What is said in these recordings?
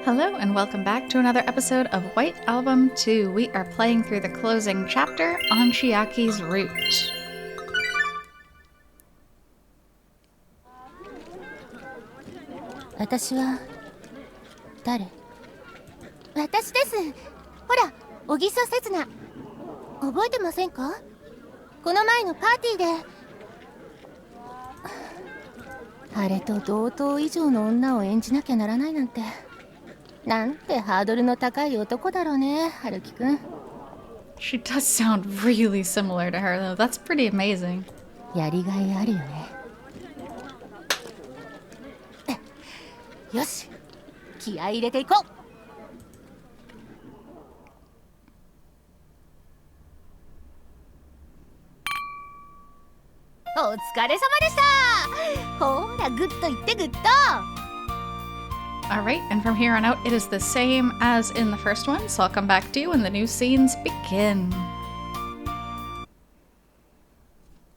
Hello and welcome back to another episode of White Album 2. We are playing through the closing chapter on Chiaki's route. 私は誰？私です。ほら、小木曽刹那。覚えてませんか？この前のパーティーで。あれと同等以上の女を演じなきゃならないなんて。なんてハードルの高い男だろうね、春樹くん。She does sound really similar to her though. That's pretty amazing. やりがいあるよね。よし、気合い入れていこう。お疲れ様でした。ほら、グッと言ってグッと。Alright, and from here on out, it is the same as in the first one, so I'll come back to you when the new scenes begin.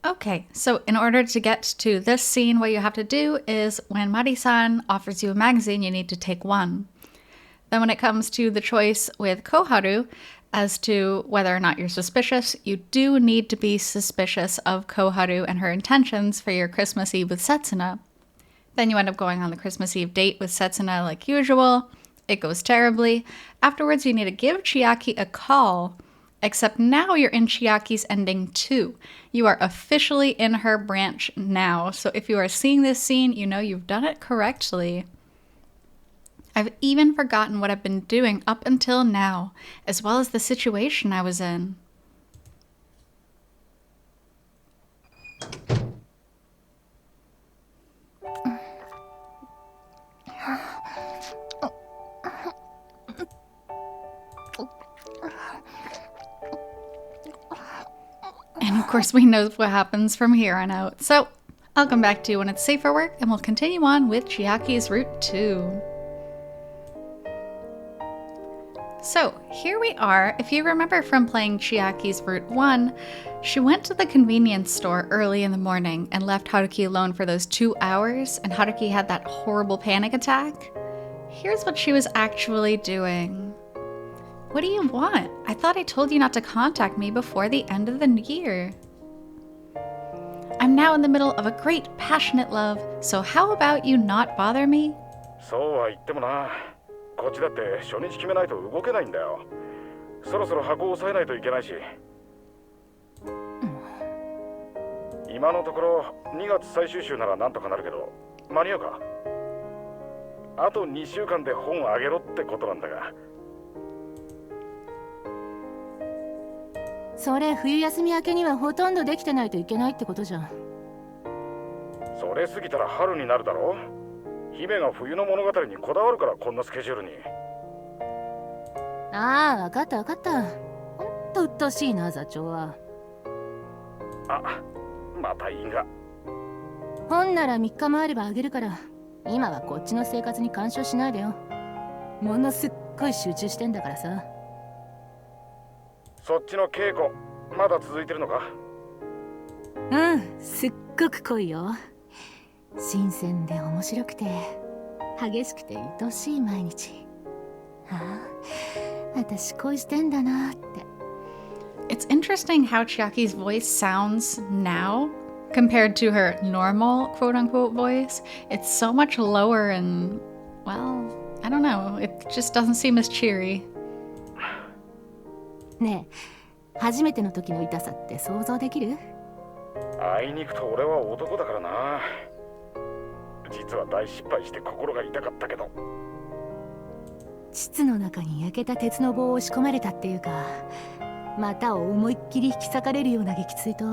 Okay, so in order to get to this scene, what you have to do is when Mari-san offers you a magazine, you need to take one. Then when it comes to the choice with Koharu as to whether or not you're suspicious, you do need to be suspicious of Koharu and her intentions for your Christmas Eve with Setsuna. Then you end up going on the Christmas Eve date with Setsuna like usual. It goes terribly. Afterwards, you need to give Chiaki a call, except now you're in Chiaki's ending too. You are officially in her branch now. So if you are seeing this scene, you know you've done it correctly. I've even forgotten what I've been doing up until now, as well as the situation I was in. And of course we know what happens from here on out. So I'll come back to you when it's safe for work and we'll continue on with Chiaki's route 2. So here we are. If you remember from playing Chiaki's route 1, she went to the convenience store early in the morning and left Haruki alone for those 2 hours, and Haruki had that horrible panic attack. Here's what she was actually doing. What do you want? I thought I told you not to contact me before the end of the year. I'm now in the middle of a great passionate love, so how about you not bother me? そうは言ってもな。こっちだって初日決めないと動けないんだよ。そろそろ箱を押さえないといけないし。今のところ2月最終週ならなんとかなるけど、間に合うか？あと2週間で本あげろってことなんだが。それ冬休み明けにはほとんどできてないといけないってことじゃん。それ過ぎたら春になるだろ？姫が冬の物語にこだわるからこんなスケジュールに。ああ、わかったわかった。ほんと鬱陶しいな、座長は。あ、また因果。本なら3日もあればあげるから、今はこっちの生活に干渉しないでよ。ものすっごい集中してんだからさ。そっちの稽古まだ続いてるのか？うん、すっごく濃いよ。新鮮で面白くて激しくて愛しい毎日。ああ、私恋してんだなって。It's interesting how Chiaki's voice sounds now compared to her normal quote-unquote voice. It's so much lower and, well, I don't know. It just doesn't seem as cheery. ねえ、初めての時の痛さって想像できる？あいにくと俺は男だからな。実は大失敗して心が痛かったけど。膣の中に焼けた鉄の棒を仕込まれたっていうか、股を思いっきり引き裂かれるような撃墜と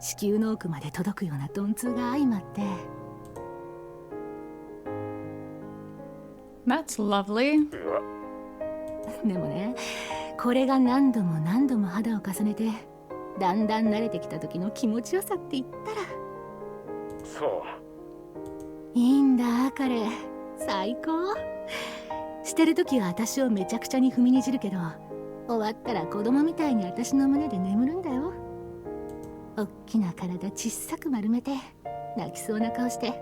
子宮の奥まで届くような鈍痛が相まって。That's lovely. でもね、これが何度も何度も肌を重ねてだんだん慣れてきた時の気持ちよさって言ったら。そう。いいんだ彼、最高。してる時は私をめちゃくちゃに踏みにじるけど、終わったら子供みたいに私の胸で眠るんだよ。おっきな体小さく丸めて泣きそうな顔して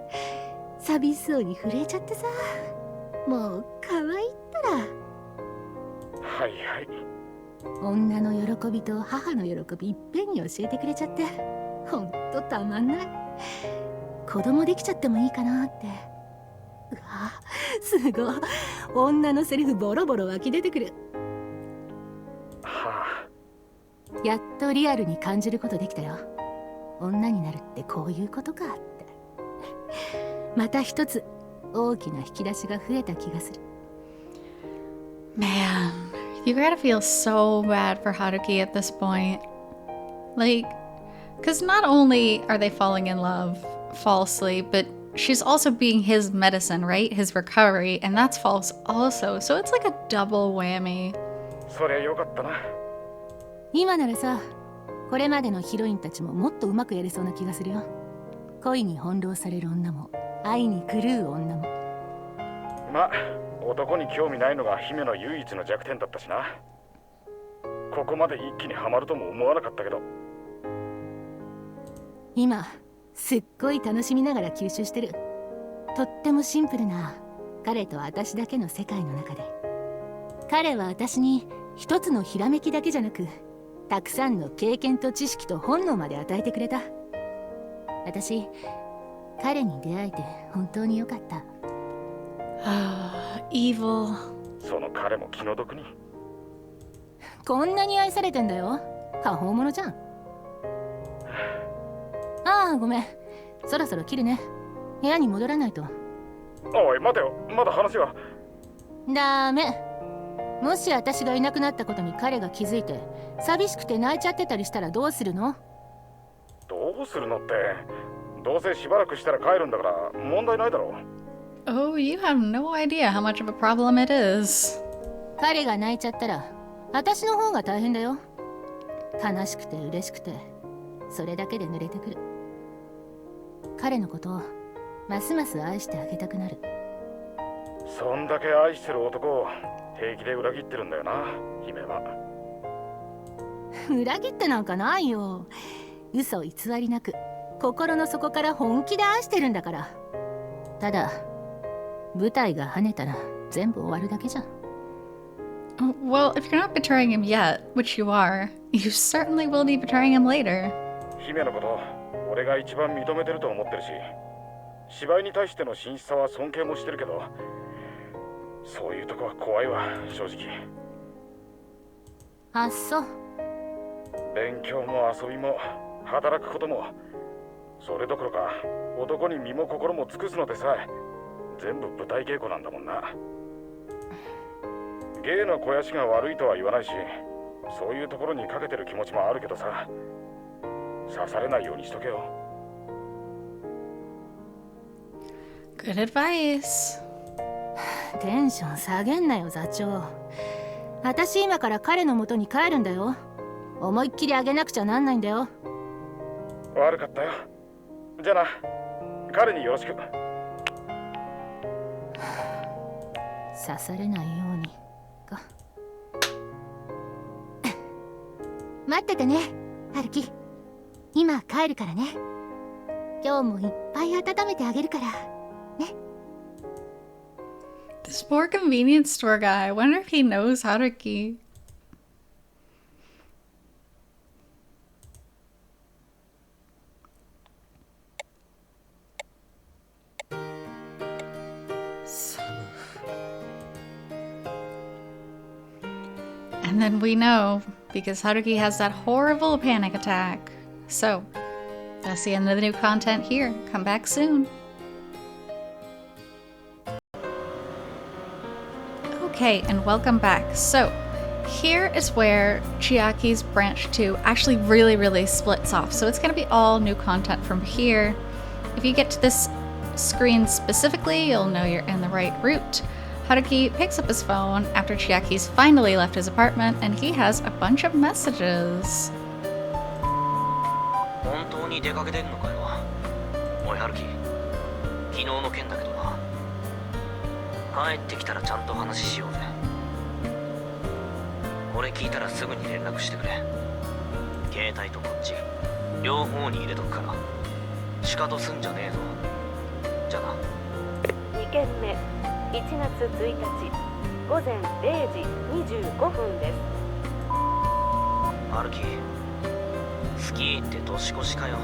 寂しそうに震えちゃってさ、もう可愛いったら。はいはい。女の喜びと母の喜びいっぺんに教えてくれちゃって、ほんとたまんない。子供できちゃってもいいかなって。うわ、すごい。女のセリフボロボロ湧き出てくる。はあ。やっとリアルに感じることできたよ。女になるってこういうことかって。また一つ大きな引き出しが増えた気がする。Man, you gotta feel so bad for Haruki at this point. Like, because not only are they falling in love falsely, but she's also being his medicine, right? His recovery, and that's false also. So it's like a double whammy. そりゃよかったな。今ならさ、これまでのヒロインたちももっとうまくやれそうな気がするよ。恋に翻弄される女も、愛に狂う女も。ま、男に興味ないのが姫の唯一の弱点だったしな。ここまで一気にハマるとも思わなかったけど。今すっごい楽しみながら吸収してる。とってもシンプルな彼と私だけの世界の中で、彼は私に一つのひらめきだけじゃなく、たくさんの経験と知識と本能まで与えてくれた。私、彼に出会えて本当によかった。Evil. その彼も気の毒に。こんなに愛されてんだよ。過保物じゃん。ああ、ごめん。そろそろ切るね。部屋に戻らないと。おい、待てよ。まだ話が。ダメ。もし私がいなくなったことに彼が気づいて、寂しくて泣いちゃってたりしたらどうするの？どうするのって。どうせしばらくしたら帰るんだから問題ないだろう。Oh, you have no idea how much of a problem it is. 彼が泣いちゃったら、私の方が大変だよ。悲しくて嬉しくて、それだけで濡れてくる。彼のことをますます愛してあげたくなる。そんだけ愛してる男を平気で裏切ってるんだよな、姫は。裏切ってなんかないよ。嘘偽りなく、心の底から本気で愛してるんだから。ただ、舞台が跳ねたら全部終わるだけじゃん。Well, if you're not betraying him yet, which you are, you certainly will be betraying him later. 姫のこと俺が一番認めてると思ってるし、芝居に対しての真摯さは尊敬もしてるけど、そういうとこは怖いわ、正直。あっそう。勉強も遊びも働くことも、それどころか男に身も心も尽くすのでさえ全部舞台稽古なんだもんな。芸の肥やしが悪いとは言わないし、そういうところにかけてる気持ちもあるけどさ、刺されないようにしとけよ。Good advice. テンション下げんなよ、座長。私今から彼の元に帰るんだよ。思いっきりあげなくちゃなんないんだよ。悪かったよ。じゃあな、彼によろしく。刺されないようにか。待っててね、春樹。今帰るからね。今日もいっぱい温めてあげるからね。This poor convenience store guy. I wonder if he knows Haruki. And then we know, because Haruki has that horrible panic attack. So, that's the end of the new content here. Come back soon. Okay, and welcome back. So, here is where Chiaki's branch 2 actually really splits off. So it's going to be all new content from here. If you get to this screen specifically, you'll know you're in the right route. Haruki picks up his phone after Chiaki's finally left his apartment, and he has a bunch of messages. 本当に出かけてんのかよ。おいハルキ、昨日の件だけどな。帰ってきたらちゃんと話しようぜ。俺聞いたらすぐに連絡してくれ。携帯とこっち両方に入れとくから。シカトすんじゃねえぞ。じゃあな。2件目、1月1日午前0時25分です。春樹、スキーって年越しかよ。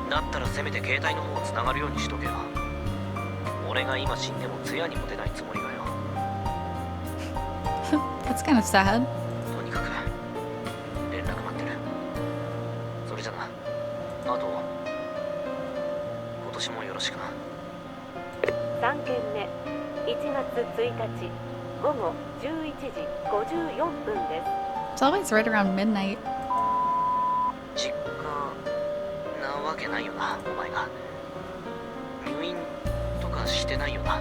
だったらせめて携帯の方つながるようにしとけよ。俺が今死んでも通夜にも出ないつもりがよ。That's kind of sad. とにかく連絡待ってる。それじゃな。あと今年もよろしくな。3件目、1月1日午後11時54分です。 It's always right around midnight. 実家なわけないよな、お前が。入院とかしてないよな。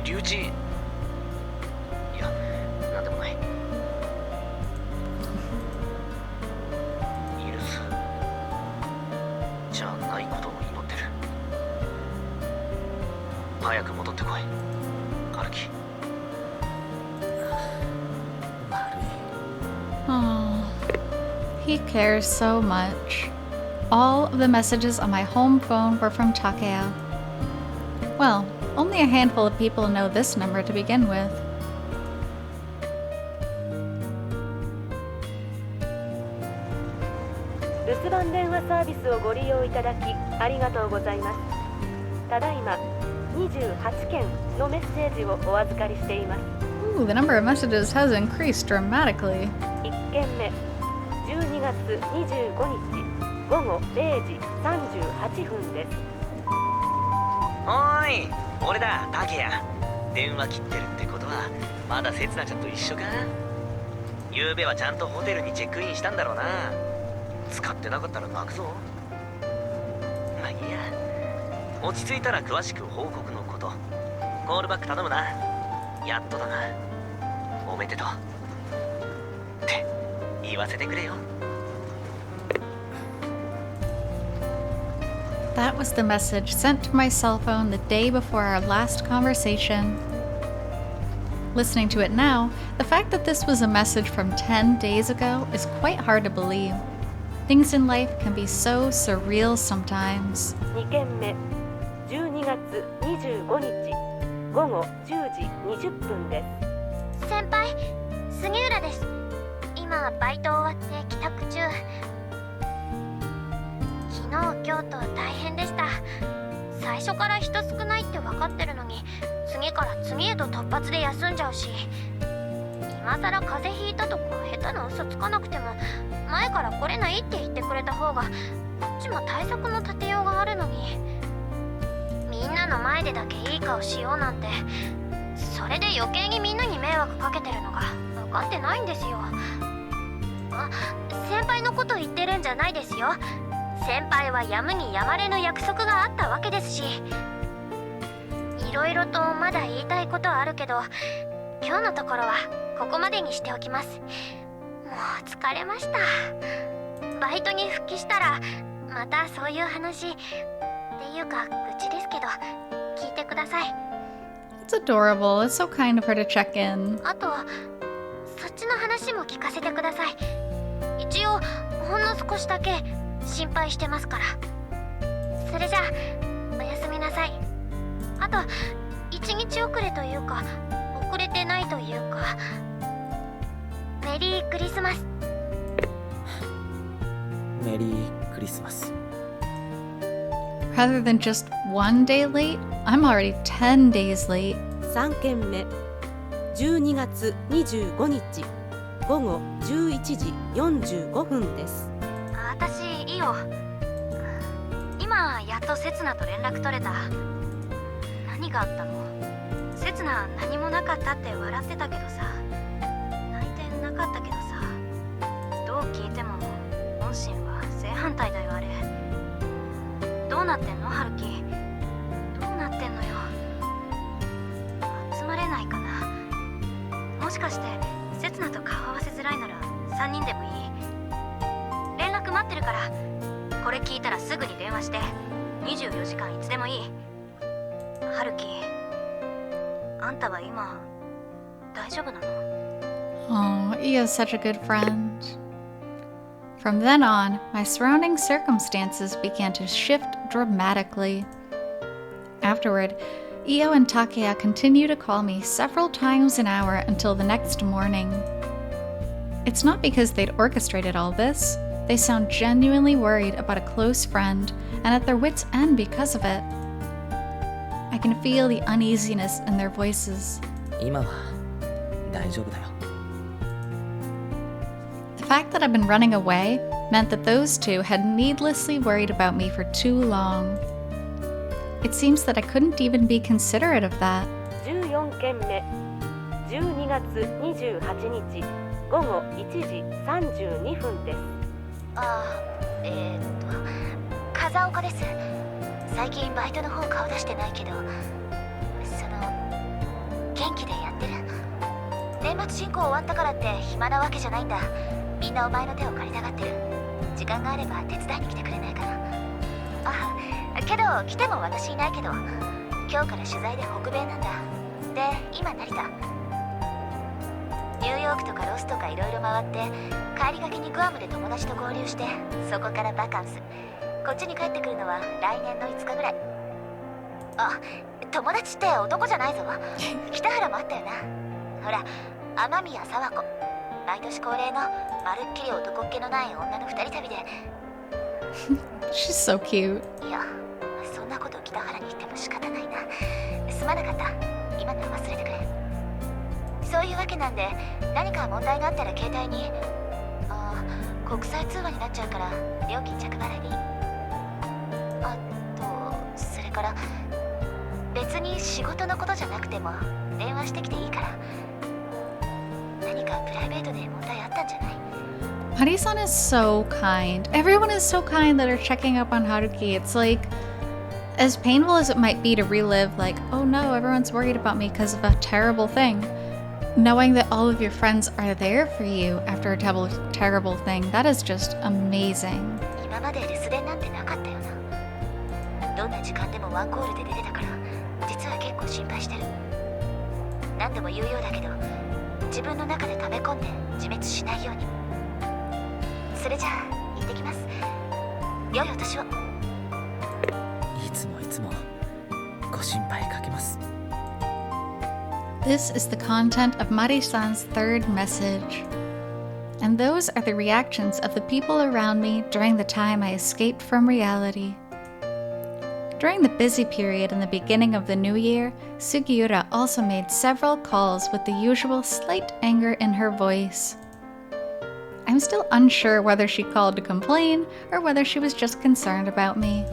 留置、いや、なんでもない。許すじゃないことを祈ってる。早く戻ってこい、春樹。Oh, he cares so much. All of the messages on my home phone were from Takeo. Well, only a handful of people know this number to begin with. 留守番電話サービスをご利用いただきありがとうございます。ただいま28件のメッセージをお預かりしています。 Ooh, the number of messages has increased dramatically. 1件目、12月25日午後0時38分です。おーい、俺だ、タケヤ。電話切ってるってことはまだセツナちゃんと一緒か。ゆうべはちゃんとホテルにチェックインしたんだろうな。使ってなかったら泣くぞ。まあいいや、落ち着いたら詳しく報告のこと。コールバック頼むな。やっとだな。おめでとうって言わせてくれよ。That was the message sent to my cell phone the day before our last conversation. Listening to it now, the fact that this was a message from 10 days ago is quite hard to believe. Things in life can be so surreal sometimes. 2件目、12月25日午後10時20分です。先輩、杉浦です。今バイト終わって帰宅中。昨日今日と大変でした。最初から人少ないって分かってるのに、次から次へと突発で休んじゃうし、今さら風邪ひいたとか下手な嘘つかなくても前から来れないって言ってくれた方がこっちも対策の立てようがあるのに、みんなの前でだけいい顔しようなんて、それで余計にみんなに迷惑かけてるのが分かってないんですよ。あ、先輩のこと言ってるんじゃないですよ。先輩はやむにやまれぬ約束があったわけですし、いろいろとまだ言いたいことはあるけど、今日のところはここまでにしておきます。もう疲れました。バイトに復帰したらまたそういう話っていうか愚痴ですけど聞いてください。 It's adorable. It's so kind of her to check in. あとそっちの話も聞かせてください。一応ほんの少しだけ心配してますから。それじゃあおやすみなさい。あと1日遅れというか遅れてないというか、メリークリスマス。メリークリスマス。 Rather than just one day late, I'm already 10 days late. 3件目、12月25日午後11時45分です。私いいよ。今やっとセツナと連絡取れた。何があったの？セツナ何もなかったって笑ってたけどさ、泣いてなかったけどさ、どう聞いても本心は正反対だよあれ。どうなってんのハルキ？どうなってんのよ。集まれないかな。もしかしてセツナと顔合わせづらいなら3人でもいい？連絡待ってるから。これ聞いたらすぐに電話して。24時間いつでもいい。ハルキ、あんたは今大丈夫なの？ Oh, he is such a good friend. From then on, my surrounding circumstances began to shift dramatically. Afterward, Io and Takeya continue to call me several times an hour until the next morning. It's not because they'd orchestrated all this. They sound genuinely worried about a close friend and at their wits' end because of it. I can feel the uneasiness in their voices. 今は大丈夫だよ。 The fact that I've been running away meant that those two had needlessly worried about me for too long. It seems that I couldn't even be considerate of that. 14件目12月28日午後1時32分です。風岡です。最近バイトの方顔出してないけど、元気でやってる？年末進行終わったからって暇なわけじゃないんだ。みんなお前の手を借りたがってる。時間があれば手伝いに来てくれないかな。けど来ても私いないけど、今日から取材で北米なんだ。で、今成田。ニューヨークとかロスとかいろいろ回って帰りがけにグアムで友達と合流して、そこからバカンス。こっちに帰ってくるのは来年の5日ぐらい。友達って男じゃないぞ。北原もあったよな。ほら、雨宮沢子。毎年恒例のまるっきり男っ気のない女の2人旅で。She's so cute. いや、そんなこと北原に言っても仕方ないな。すまなかった。今のは忘れてくれ。そういうわけなんで、何か問題があったら携帯に。国際通話になっちゃうから料金着払いでいい。それから別に仕事のことじゃなくても電話してきていいから。何かプライベートで問題あったんじゃない？ Mari-san is so kind. Everyone is so kind that are checking up on Haruki. It's like, as painful as it might be to relive, like, oh no, everyone's worried about me because of a terrible thing. Knowing that all of your friends are there for you after a terrible thing, that is just amazing. 今まで留守電なんてなかったよな。どんな時間でもワンコールで出てたから、実は結構心配してる。何度も言うようだけど、自分の中で溜め込んで自滅しないように。それじゃあ行ってきます。良いお年を。いつもご心配かけます。 This is the content of Mari-san's third message. And those are the reactions of the people around me during the time I escaped from reality. During the busy period in the beginning of the new year, Sugiura also made several calls with the usual slight anger in her voice. I'm still unsure whether she called to complain or whether she was just concerned about me.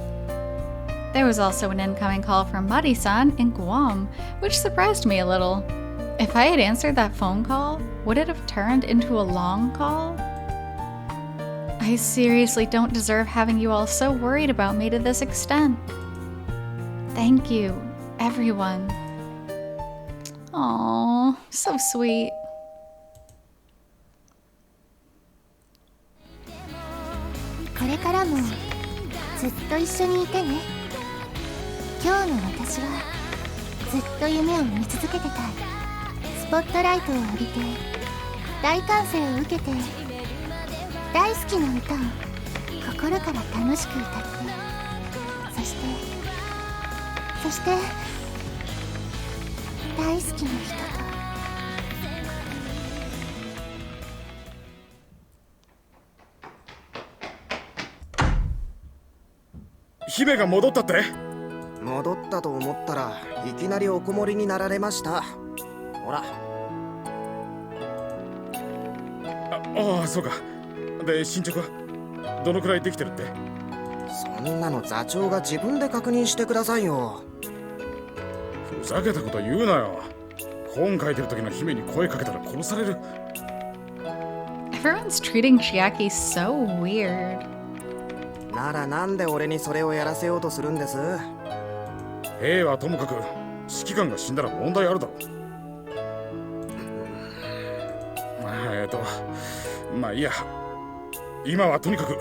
There was also an incoming call from Mari-san in Guam, which surprised me a little. If I had answered that phone call, would it have turned into a long call? I seriously don't deserve having you all so worried about me to this extent. Thank you, everyone. Aww, so sweet. これからもずっと一緒にいてね。今日の私はずっと夢を見続けてたい。スポットライトを浴びて大歓声を受けて大好きな歌を心から楽しく歌って、そして大好きな人と。姫が戻ったって？戻ったと思ったらいきなりおこもりになられました。ほら。そうか。で、進捗はどのくらいできてるって？そんなの座長が自分で確認してくださいよ。ふざけたこと言うなよ。本書いてる時の姫に声かけたら殺される。Everyone's treating Chiaki so weird. ならなんで俺にそれをやらせようとするんです？兵はともかく指揮官が死んだら問題あるだろう。まあいいや。今はとにかく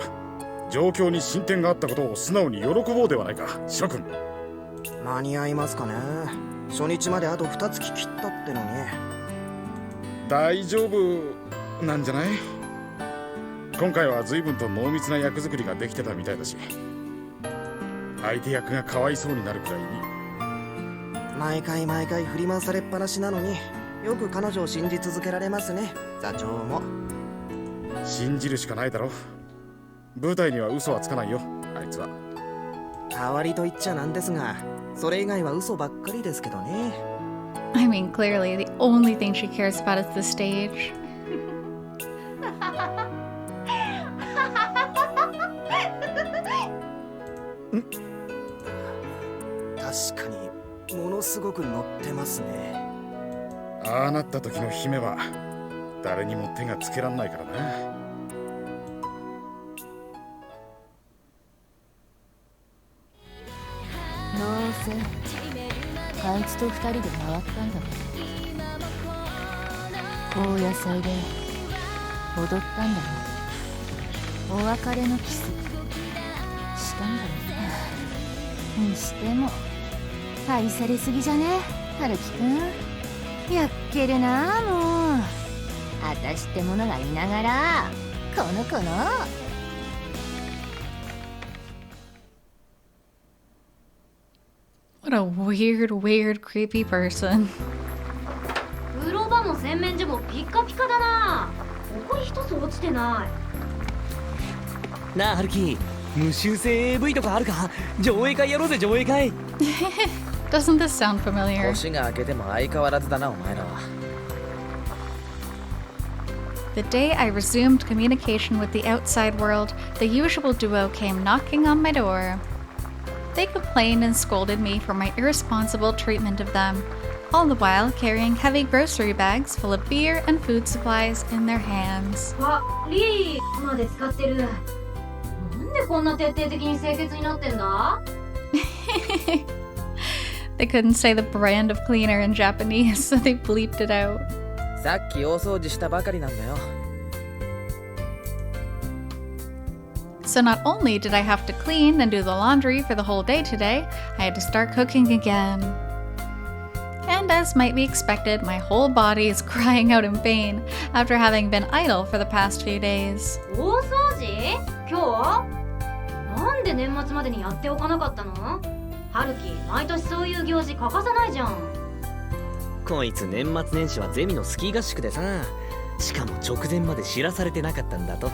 状況に進展があったことを素直に喜ぼうではないか、シロ君。間に合いますかね。初日まであと2月切ったってのに。大丈夫なんじゃない？今回は随分と濃密な役作りができてたみたいだし、相手役がかわいそうになるくらいに。毎回振り回されっぱなしなのによく彼女を信じ続けられますね、座長も。信じるしかないだろ。舞台には嘘はつかないよ、あいつは。代わりと言っちゃなんですが、それ以外は嘘ばっかりですけどね。I mean, clearly, the only thing she cares about is the stage. 確かにものすごく乗ってますね。ああなった時の姫は誰にも手がつけらんないからな。どうせあいつと二人で回ったんだもん。高野菜で踊ったんだもん。お別れのキスしたんだもん。にしても愛されすぎじゃね、春樹くん。やっけるなもう。あたしってものがいながらこの子の。What a weird, creepy person. 風呂場も洗面所もピッカピカだな。ここ一つ落ちてない。なあハルキ、無修正 AV とかあるか？上映会やろうぜ、上映会。Doesn't this sound familiar? 年が明けても相変わらずだな、お前らは。The day I resumed communication with the outside world, the usual duo came knocking on my door. They complained and scolded me for my irresponsible treatment of them, all the while carrying heavy grocery bags full of beer and food supplies in their hands. あ、リーまで使ってる。なんでこんな徹底的に清潔になってんだ？ They couldn't say the brand of cleaner in Japanese, so they bleeped it out. さっき大掃除したばかりなんだよ。So not only did I have to clean and do the laundry for the whole day today, I had to start cooking again. And as might be expected, my whole body is crying out in pain after having been idle for the past few days. 大掃除？今日？なんで年末までにやっておかなかったの？春樹、毎年そういう行事欠かさないじゃん。こいつ年末年始はゼミのスキー合宿でさ、しかも直前まで知らされてなかったんだと。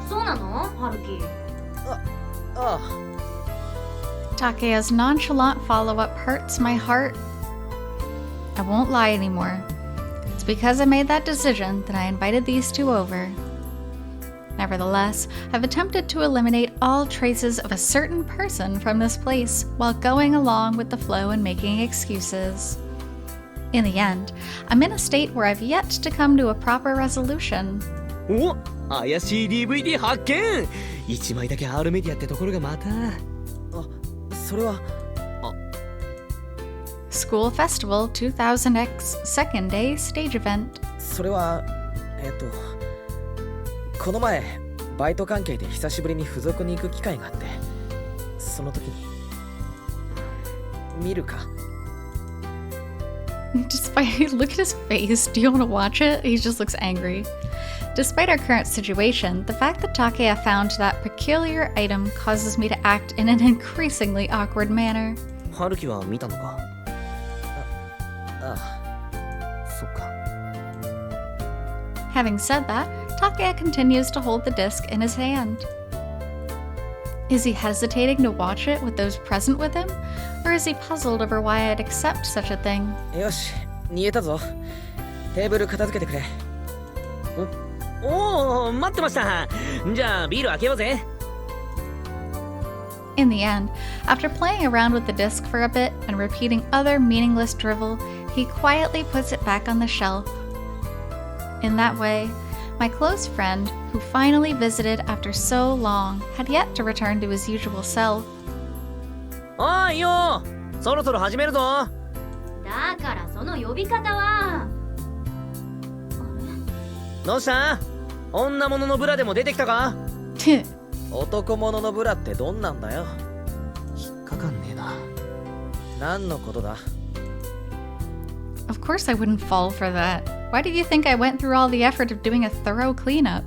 そうなの？春樹。ああ。Takeya's nonchalant follow-up hurts my heart. I won't lie anymore. It's because I made that decision that I invited these two over. Nevertheless, I've attempted to eliminate all traces of a certain person from this place while going along with the flow and making excuses. In the end, I'm in a state where I've yet to come to a proper resolution. お、怪しい DVD 発見。1枚だけ R メディアってところがまた。あ、それは。School Festival 2000X Second Day Stage Event. それは、この前バイト関係で久しぶりに付属に行く機会があって、その時に見るか。Despite, look at his face. Do you want to watch it? He just looks angry. Despite our current situation, the fact that Takeya found that peculiar item causes me to act in an increasingly awkward manner. 春樹は見たのか？ああ、そっか。Having said that, Takeya continues to hold the disc in his hand. Is he hesitating to watch it with those present with him? Or is he puzzled over why I'd accept such a thing? よし、煮えたぞ。テーブル片付けてくれ。おお、待ってました。じゃあビール開けようぜ。In the end, after playing around with the disc for a bit and repeating other meaningless drivel, he quietly puts it back on the shelf. In that way, my close friend, who finally visited after so long, had yet to return to his usual self. おいよ、そろそろ始めるぞ。だからその呼び方は。どうした？女物のブラでも出てきたか？男物のブラってどんなんだよ。引っかかんねえな。何のことだ？ Of course I wouldn't fall for that. Why did you think I went through all the effort of doing a thorough cleanup?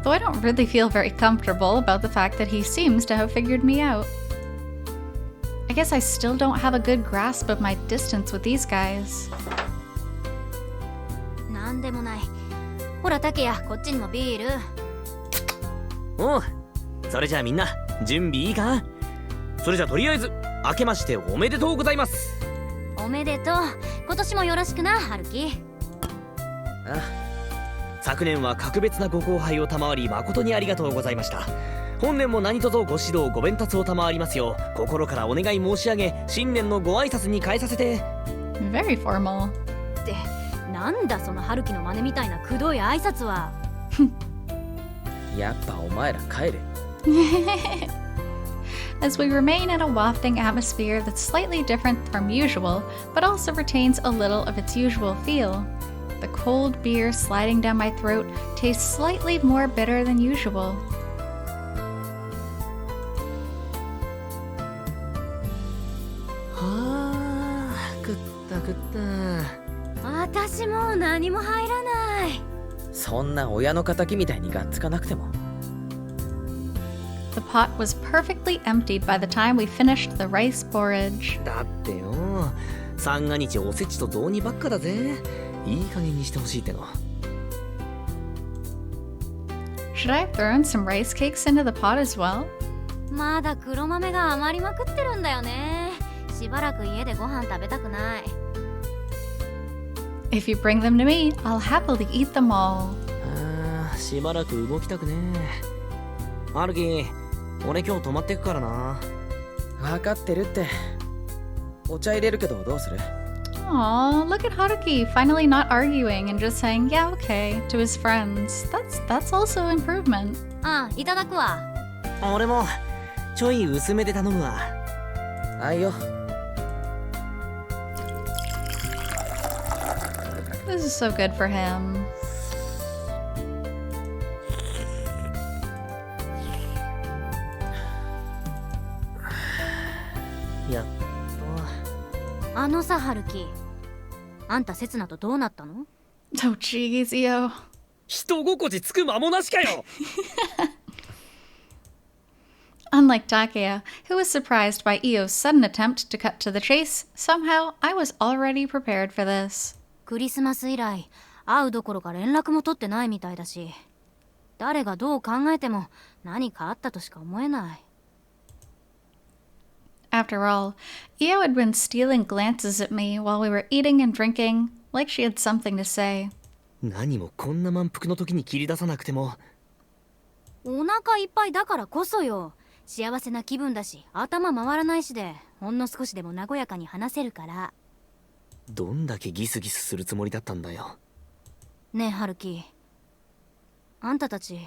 Though I don't really feel very comfortable about the fact that he seems to have figured me out. I guess I still don't have a good grasp of my distance with these guys. なんでもない。ほら、タケヤ、こっちにもビール。おう、それじゃあみんな準備いいか？それじゃあとりあえず明けましておめでとうございます。おめでとう。今年もよろしくな、ハルキ。あ、昨年は格別なご後輩を賜り誠にありがとうございました。本年も何卒ご指導ご鞭達を賜りますよう心からお願い申し上げ、新年のご挨拶に変えさせて。 Very formal. ってなんだそのハルキの真似みたいなくどい挨拶は。やっぱお前ら帰れ。As we remain in a wafting atmosphere that's slightly different from usual, but also retains a little of its usual feel. The cold beer sliding down my throat tastes slightly more bitter than usual. はあ、食った食った。私もう何も入らない。そんな親の敵みたいにがっつかなくても。The pot was perfectly emptied by the time we finished the rice porridge. だってよ、三が日おせちと雑煮ばっかだぜ。いい加減にしてほしいっての。Should I have thrown some rice cakes into the pot as well? まだ黒豆が余りまくってるんだよね。しばらく家でご飯食べたくない。If you bring them to me, I'll happily eat them all. ああ、しばらく動きたくねえ。ハルキ、俺今日泊まってくからな。分かってるって。お茶入れるけどどうする？ Aw, look at Haruki finally not arguing and just saying, yeah, okay, to his friends. That's also improvement. ああ、いただくわ。俺もちょい薄めで頼むわ。あいよ。This is so good for him. やっあのさ、ハルキ。あんたセツナとどうなったの？ Oh, jeez, Io. 人心地つく間もなしかよ。Unlike Takeya, who was surprised by Io's sudden attempt to cut to the chase, somehow I was already prepared for this. クリスマス以来、会うどころか連絡も取ってないみたいだし、誰がどう考えても何かあったとしか思えない。After all, Io had been stealing glances at me while we were eating and drinking, like she had something to say. 何もこんな満腹の時に切り出さなくても。お腹いっぱいだからこそよ。幸せな気分だし、頭回らないしで、ほんの少しでも和やかに話せるから。どんだけギスギスするつもりだったんだよ。ねえ、ハルキ。あんたたち、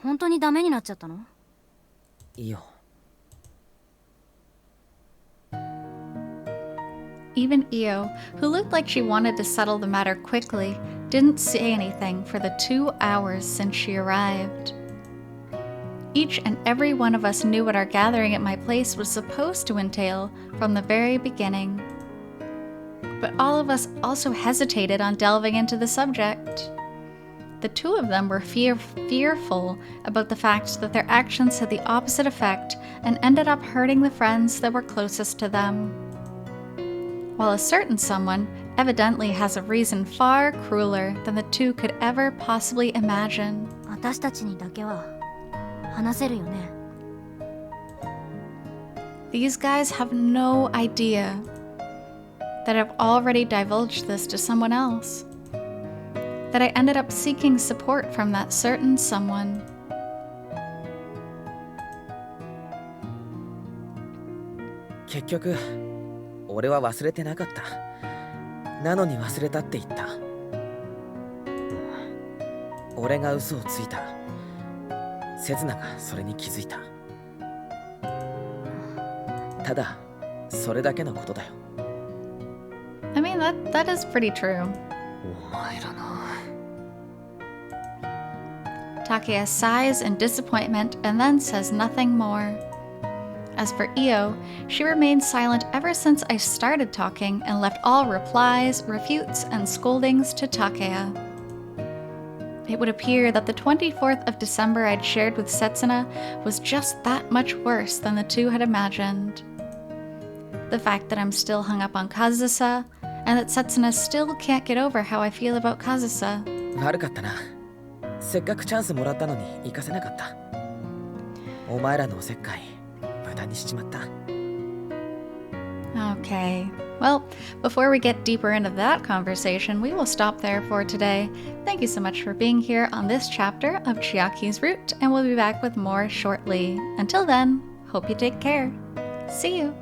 本当にダメになっちゃったの？いいよ。Even Io, who looked like she wanted to settle the matter quickly, didn't say anything for the 2 hours since she arrived. Each and every one of us knew what our gathering at my place was supposed to entail from the very beginning. But all of us also hesitated on delving into the subject. The two of them were fearful about the fact that their actions had the opposite effect and ended up hurting the friends that were closest to them. While a certain someone evidently has a reason far crueler than the two could ever possibly imagine. 私たちにだけは話せるよね。These guys have no idea that I've already divulged this to someone else. That I ended up seeking support from that certain someone. 結局俺は忘れてなかった。なのに忘れたって言った。俺が嘘をついた。セズナがそれに気づいた。ただそれだけのことだよ。I mean, that is pretty true. お前らな。Takeya sighs in disappointment and then says nothing more. As for Io, she remained silent ever since I started talking and left all replies, refutes, and scoldings to Takeya. It would appear that the 24th of December I'd shared with Setsuna was just that much worse than the two had imagined. the fact that I'm still hung up on Kazusa, and that Setsuna still can't get over how I feel about Kazusa. 悪かったな。せっかくチャンスもらったのに行かせなかった。お前らのおせっかい無駄にしちまった。Okay. Well, before we get deeper into that conversation, we will stop there for today. Thank you so much for being here on this chapter of Chiaki's Route, and we'll be back with more shortly. Until then, hope you take care. See you!